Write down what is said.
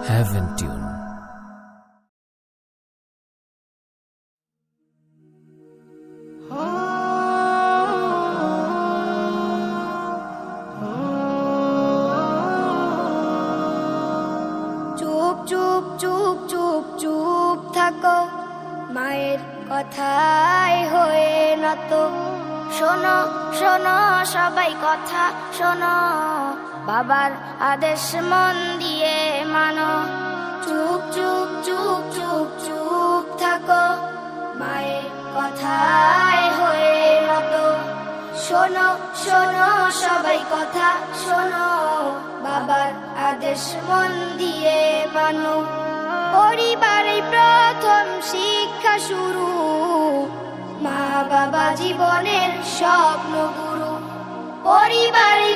Heaven Tune. চুপ চুপ চুপ চুপ চুপ থাকো, মায়ের কথাই হয়ে নত। শোনো শোনো সবাই কথা শোনো, বাবার আদেশ মন দিয়ে মানো। চুপ চুপ চুপ চুপ চুপ থাকো, মায়ের কথাই হয়ে নত। শোনো শোনো সবাই কথা শোনো, বাবার আদেশ মন দিয়ে মানো। পরিবারে প্রথম শিক্ষা শুরু, মা বাবা জীবনের স্বপ্ন গুরু। পরিবারে